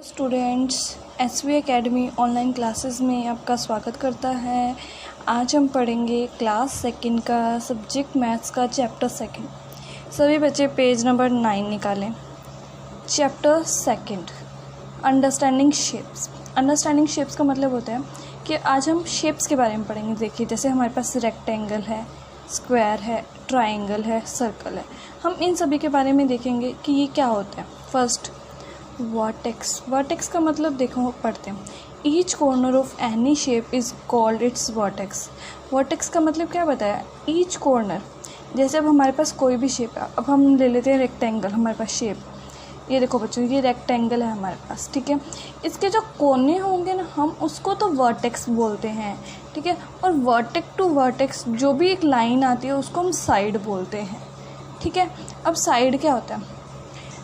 Students, SV academy online classes में आपका स्वागत करता है। आज हम पढ़ेंगे क्लास सेकंड का सब्जेक्ट मैथ्स का चैप्टर सेकंड। सभी बच्चे पेज नंबर 9 निकालें। Chapter second, understanding shapes. Understanding shapes का मतलब होता है कि आज हम शेप्स के बारे में पढ़ेंगे। देखिए, जैसे हमारे पास रेक्टेंगल है, स्क्वायर है, ट्राइंगल है, सर्कल है। हम इन सभी के बारे में देखेंगे कि ये क्या होता है। First, vertex. वर्टेक्स का मतलब देखो पढ़ते हैं। Each corner of any shape is called its vertex. Vertex का मतलब क्या बताया? Each corner. जैसे अब हमारे पास कोई भी शेप है, अब हम ले लेते हैं रेक्टेंगल। हमारे पास शेप, ये देखो बच्चों, ये रेक्टेंगल है हमारे पास, ठीक है। इसके जो कोने होंगे ना, हम उसको तो वर्टेक्स बोलते हैं, ठीक है। और वर्टेक्स टू वर्टेक्स जो भी एक लाइन आती है उसको हम साइड बोलते हैं, ठीक है। अब साइड क्या होता है?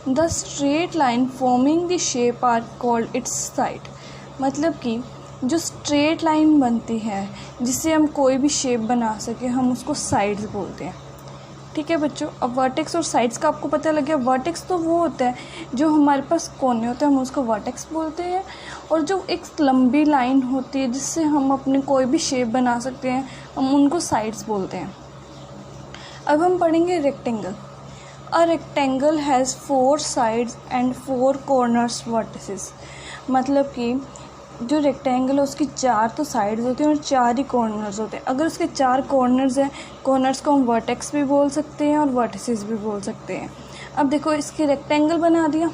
The straight line forming the shape are called its side. मतलब कि जो स्ट्रेट लाइन बनती है जिससे हम कोई भी शेप बना सके, हम उसको साइड्स बोलते हैं, ठीक है बच्चों। अब वर्टेक्स और साइड्स का आपको पता लग गया। वर्टेक्स तो वो होता है जो हमारे पास कोने होते हैं, हम उसको वर्टेक्स बोलते हैं। और जो एक लंबी लाइन होती है जिससे हम अपने कोई भी शेप बना सकते हैं, हम उनको साइड्स बोलते हैं। अब हम पढ़ेंगे rectangle. A rectangle has 4 sides and 4 corners vertices। मतलब कि जो रेक्टेंगल है उसकी 4 तो साइड्स होती हैं और 4 ही कॉर्नर्स होते हैं। अगर उसके 4 कॉर्नर्स हैं, कॉर्नर्स को हम वर्टेक्स भी बोल सकते हैं और वर्टिसेस भी बोल सकते हैं। अब देखो, इसकी रेक्टेंगल बना दिया।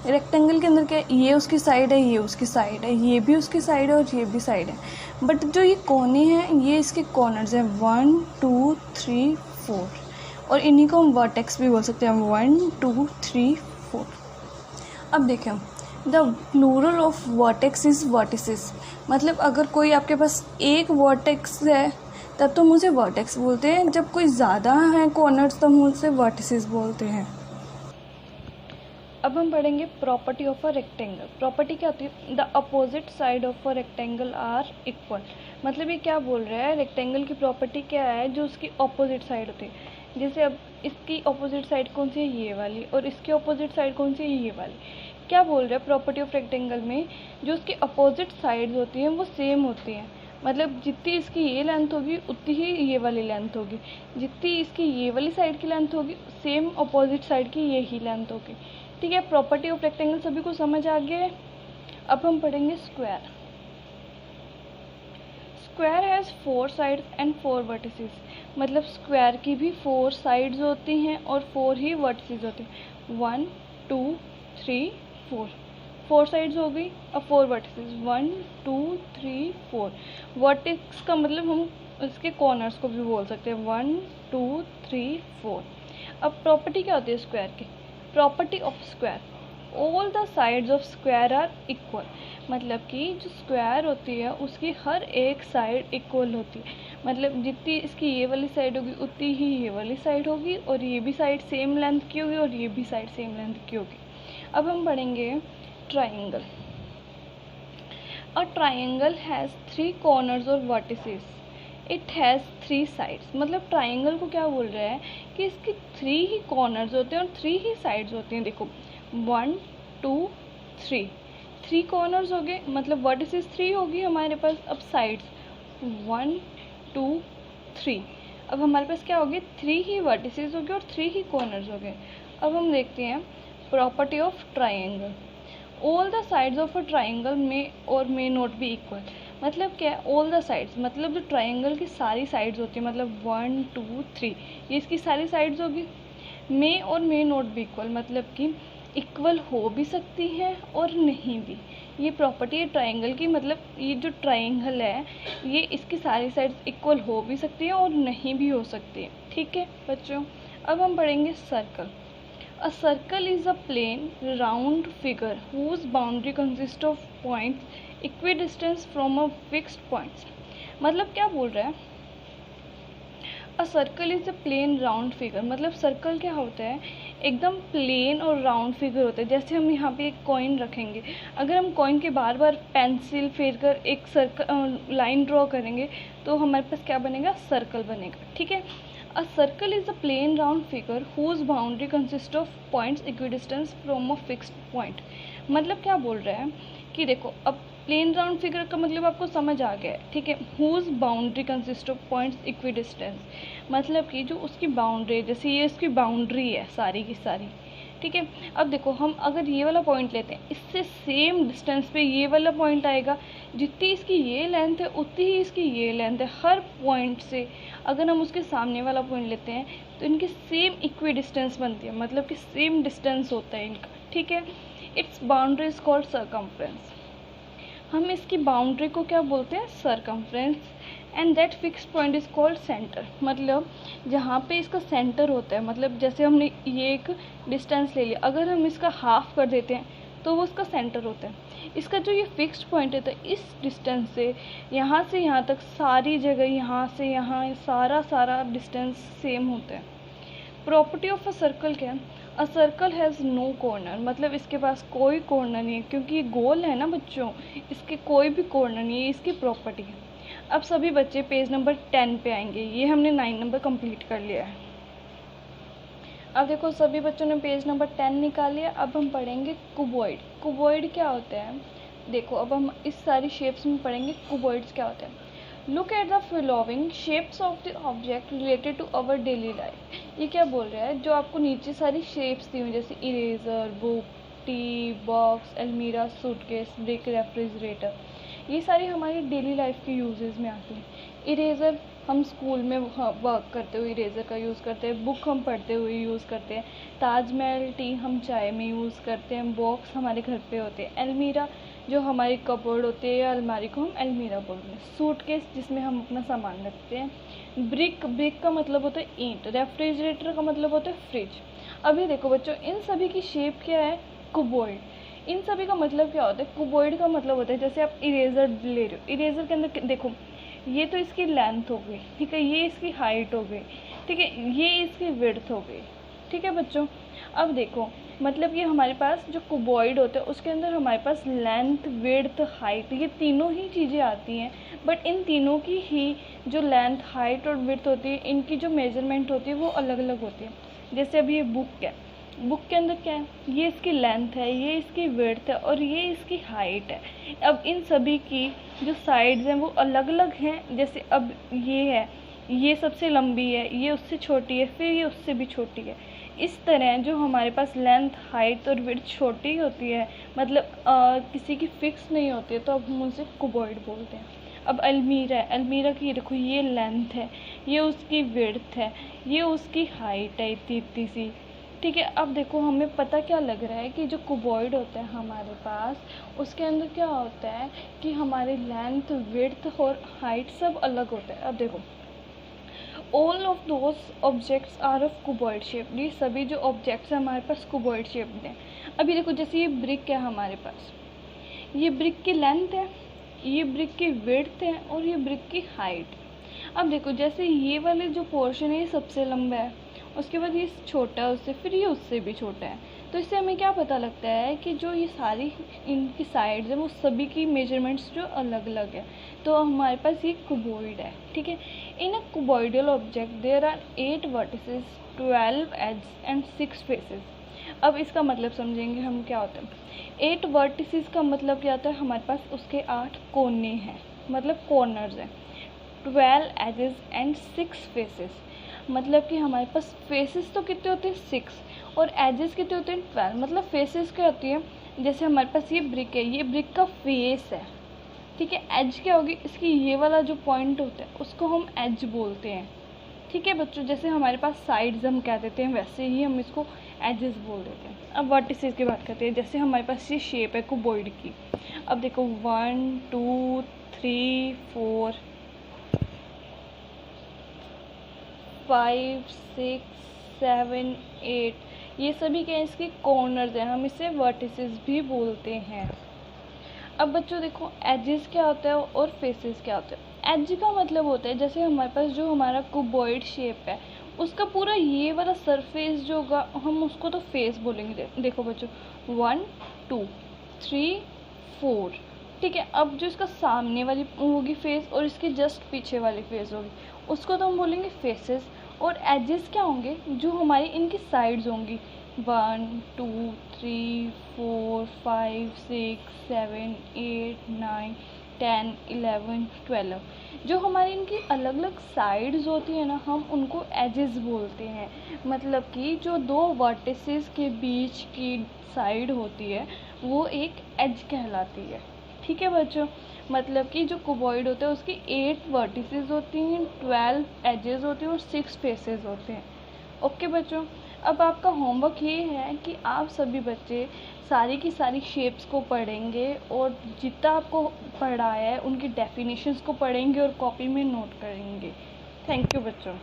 रेक्टेंगल के अंदर क्या है? ये उसकी साइड है, ये उसकी साइड है, ये भी उसकी साइड है और ये भी साइड है। बट जो ये कोने हैं, ये इसके कॉर्नर्स हैं 1 2 3 4, और इन्हीं को हम वर्टेक्स भी बोल सकते हैं 1 2 3 4। अब देखें, the plural of vertex is vertices. मतलब अगर कोई आपके पास एक वर्टेक्स है तब तो हम उसे वर्टेक्स बोलते हैं, जब कोई ज़्यादा है कॉर्नर्स तो हम उसे वर्टिसेस बोलते हैं। अब हम पढ़ेंगे property of a rectangle. Property क्या होती है? The opposite side of a rectangle are equal. मतलब ये क्या बोल रहा है? रेक्टेंगल की प्रॉपर्टी क्या है? जो उसकी अपोजिट साइड होती है। जैसे अब इसकी अपोजिट साइड कौन सी है? ये वाली। और इसकी अपोजिट साइड कौन सी है? ये वाली। क्या बोल रहा है प्रॉपर्टी ऑफ रेक्टेंगल में? जो उसकी अपोजिट साइड्स होती हैं वो सेम होती हैं। मतलब जितनी इसकी ये लेंथ होगी उतनी ही ये वाली लेंथ होगी। जितनी इसकी ये वाली साइड की लेंथ होगी, सेम अपोजिट साइड की ये ही लेंथ होगी, ठीक है। प्रॉपर्टी ऑफ रेक्टेंगल सभी को समझ आ गया है। अब हम पढ़ेंगे square. Square has 4 sides and 4 vertices. मतलब स्क्वायर की भी 4 साइड्स होती हैं और 4 ही वर्टिसेस होते हैं। 1 2 3 4, 4 साइड्स हो गई। अब 4 वर्टिसेस 1 2 3 4। वर्टेक्स का मतलब हम इसके कॉर्नर्स को भी बोल सकते हैं 1 2 3 4। अब प्रॉपर्टी क्या होती है स्क्वायर की? Property of square, all the sides of square are equal. मतलब कि जो स्क्वायर होती है उसकी हर एक साइड इक्वल होती है। मतलब जितनी इसकी ये वाली साइड होगी उतनी ही ये वाली साइड होगी, और ये भी साइड सेम लेंथ की होगी और ये भी साइड सेम लेंथ की होगी। अब हम पढ़ेंगे triangle. A triangle has 3 corners और वर्टिसेस। It has 3 sides. मतलब ट्राइंगल को क्या बोल रहा है कि इसके 3 ही कॉर्नर्स होते हैं और 3 ही साइड्स होती हैं। देखो 1 2 3, 3 कॉर्नर्स हो गए, मतलब वर्टिसेस 3 होगी हमारे पास। अब साइड्स 1 2 3। अब हमारे पास क्या होगी? 3 ही वर्टिसेस हो गए और 3 ही कॉर्नर्स हो गए। अब हम देखते हैं property of triangle. All the sides of a triangle may और मे नॉट बी इक्वल। मतलब क्या है? ऑल द साइड्स मतलब जो ट्राइंगल की सारी साइड्स होती है, मतलब 1 2 3, ये इसकी सारी साइड्स होगी। मे और मे नॉट बी इक्वल मतलब कि इक्वल हो भी सकती है और नहीं भी। ये प्रॉपर्टी है ट्राइंगल की। मतलब ये जो ट्राइंगल है, ये इसकी सारी साइड्स इक्वल हो भी सकती है और नहीं भी हो सकती है, ठीक है बच्चों। अब हम पढ़ेंगे circle. A circle is a plane, round figure whose boundary consists of points equidistant from a fixed point। मतलब क्या बोल रहा है? A circle is a plain round figure। मतलब सर्कल क्या होता है? एकदम प्लेन और राउंड फिगर होता है। जैसे हम यहाँ पे एक कॉइन रखेंगे, अगर हम कॉइन के बार बार पेंसिल फेर कर एक सर्कल लाइन ड्रॉ करेंगे तो हमारे पास क्या बनेगा? सर्कल बनेगा, ठीक है। A circle is a plain round figure whose boundary consists of points equidistant from a fixed point। मतलब क्या बोल रहा है कि देखो, अब प्लेन राउंड फिगर का मतलब आपको समझ आ गया है, ठीक है। Whose boundary consist of points equidistance, मतलब कि जो उसकी बाउंड्री, जैसे ये इसकी बाउंड्री है सारी की सारी, ठीक है। अब देखो, हम अगर ये वाला पॉइंट लेते हैं, इससे सेम डिस्टेंस पे ये वाला पॉइंट आएगा, जितनी इसकी ये लेंथ है उतनी ही इसकी ये लेंथ है। हर पॉइंट से अगर हम उसके सामने वाला पॉइंट लेते हैं तो इनकी सेम इक्वी डिस्टेंस बनती है, मतलब कि सेम डिस्टेंस होता है इनका, ठीक है। It's boundary is called circumference. हम इसकी बाउंड्री को क्या बोलते हैं? Circumference. And that fixed point is called centre, मतलब जहाँ पे इसका सेंटर होता है, मतलब जैसे हमने ये एक डिस्टेंस ले लिया, अगर हम इसका हाफ कर देते हैं तो वो उसका सेंटर होता है। इसका जो ये फिक्स्ड पॉइंट है, इस डिस्टेंस से यहाँ तक सारी जगह, यहाँ से यहाँ सारा डिस्टेंस सेम होता है। प्रॉपर्टी ऑफ अ सर्कल क्या है? A circle has no corner, मतलब इसके पास कोई कॉर्नर नहीं है, क्योंकि ये गोल है ना बच्चों, इसके कोई भी कॉर्नर नहीं है, इसकी प्रॉपर्टी है। अब सभी बच्चे पेज नंबर 10 पे आएंगे, ये हमने 9 नंबर कंप्लीट कर लिया है। अब देखो, सभी बच्चों ने पेज नंबर 10 निकाल लिया। अब हम पढ़ेंगे कुबॉइड। कुबॉइड क्या होता है? देखो, अब हम इस सारी शेप्स में पढ़ेंगे कुबॉइड्स क्या होता है। Look at the following shapes of the object related to our daily life. ये क्या बोल रहा है? जो आपको नीचे सारी शेप्स दी हुई, जैसे इरेजर, बुक, टी, बॉक्स, अलमीरा, सूटकेस, ब्रिक, रेफ्रिजरेटर, ये सारी हमारी डेली लाइफ के यूजेस में आती हैं। इरेज़र हम स्कूल में वर्क करते हुए इरेज़र का यूज़ करते हैं। बुक हम पढ़ते हुए यूज़ करते हैं। ताजमहल टी हम चाय में यूज़ करते हैं। बॉक्स हमारे घर पे होते हैं। अलमीरा जो हमारी कपबोर्ड होती है या अलमारी को हम अलमीरा बोलते हैं। सूटकेस जिसमें हम अपना सामान रखते हैं। ब्रिक का मतलब होता है ईंट। रेफ्रिजरेटर का मतलब होता है फ्रिज। अभी देखो बच्चों, इन सभी की शेप क्या है? कुबॉइड। इन सभी का मतलब क्या होता है? कुबॉइड का मतलब होता है, जैसे आप इरेज़र ले रहे हो, इरेज़र के अंदर देखो, ये तो इसकी लेंथ हो गई, ठीक है, ये इसकी हाइट हो गई, ठीक है, ये इसकी विड्थ हो गई, ठीक है बच्चों। अब देखो, मतलब ये हमारे पास जो कुबॉइड होता है उसके अंदर हमारे पास लेंथ, विड्थ, हाइट, ये तीनों ही चीज़ें आती हैं। बट इन तीनों की ही जो लेंथ, हाइट और विड्थ होती है, इनकी जो मेजरमेंट होती है वो अलग अलग होती है। जैसे अभी ये बुक है, बुक के अंदर क्या है? ये इसकी लेंथ है, ये इसकी विड्थ है और ये इसकी हाइट है। अब इन सभी की जो साइड्स हैं वो अलग अलग हैं। जैसे अब ये है, ये सबसे लंबी है, ये उससे छोटी है, फिर ये उससे भी छोटी है। इस तरह जो हमारे पास लेंथ, हाइट और विड्थ छोटी होती है, मतलब किसी की फिक्स नहीं होती है, तो अब हम उसे कुबॉइड बोलते हैं। अब अलमीरा है, अलमीरा की देखो, ये लेंथ है, ये उसकी विड्थ है, ये उसकी हाइट है इतनी सी, ठीक है। अब देखो, हमें पता क्या लग रहा है कि जो कुबॉइड होता है हमारे पास, उसके अंदर क्या होता है कि हमारे लेंथ, विड्थ और हाइट सब अलग होता है। अब देखो, all of those objects are of cuboid shape. ये सभी जो ऑब्जेक्ट्स हैं हमारे पास कुबॉइड शेप में। अभी देखो, जैसे ये ब्रिक है हमारे पास, ये ब्रिक की लेंथ है, ये ब्रिक की विड्थ है और ये ब्रिक की हाइट। अब देखो, जैसे ये वाले जो पोर्शन है ये सबसे लंबा है, उसके बाद ये छोटा है उससे, फिर ये उससे भी छोटा है। तो इससे हमें क्या पता लगता है कि जो ये सारी इनकी साइड्स हैं वो सभी की मेजरमेंट्स जो अलग अलग है। तो हमारे पास ये कुबॉइड है, ठीक है। In a cuboidal object there are 8 vertices, 12 edges and 6 faces. अब इसका मतलब समझेंगे हम क्या होता है। 8 वर्टिसेस का मतलब क्या होता है? हमारे पास उसके 8 कोने हैं, मतलब कॉर्नर्स हैं। 12 एजेस एंड 6 फेसेस, मतलब कि हमारे पास फेसेस तो कितने होते हैं? 6 और एजेस कितने होते हैं? 12। मतलब फेसेस क्या होती है? जैसे हमारे पास ये ब्रिक है, ये ब्रिक का फेस है, ठीक है। एज क्या होगी? इसकी ये वाला जो पॉइंट होता है उसको हम एज बोलते हैं, ठीक है बच्चों। जैसे हमारे पास साइड्स हम क्या देते हैं, वैसे ही हम इसको एजेस बोल देते हैं। अब वर्टिसेस की बात करते हैं। जैसे हमारे पास ये शेप है कुबॉइड की। अब देखो 1 2 3 4 5 6 7 8, ये सभी क्या है? इसके कॉर्नर्स हैं, हम इसे वर्टिसेस भी बोलते हैं। अब बच्चों देखो, एजेस क्या होता है और फेसेस क्या होता है। एज का मतलब होता है, जैसे हमारे पास जो हमारा कुबॉइड शेप है उसका पूरा ये वाला सरफेस जो होगा हम उसको तो फेस बोलेंगे। देखो बच्चों, 1 2 3 4, ठीक है। अब जो इसका सामने वाली होगी फेस और इसके जस्ट पीछे वाली फेस होगी, उसको तो हम बोलेंगे फेसेस। और एजेस क्या होंगे? जो हमारी इनकी साइड्स होंगी, 1 2 3 4 5 6 7 8 9 10 11 12। जो हमारी इनकी अलग अलग साइड्स होती है ना, हम उनको एजेस बोलते हैं। मतलब कि जो दो वर्टिसेस के बीच की साइड होती है वो एक एज कहलाती है। ठीक है बच्चों, मतलब कि जो क्यूबॉइड होता है उसकी 8 वर्टिसेस होती हैं, 12 एजेस होती हैं और 6 फेसेस होते हैं। ओके बच्चों, अब आपका होमवर्क ये है कि आप सभी बच्चे सारी की सारी शेप्स को पढ़ेंगे और जितना आपको पढ़ाया है उनकी डेफिनेशंस को पढ़ेंगे और कॉपी में नोट करेंगे। थैंक यू बच्चों।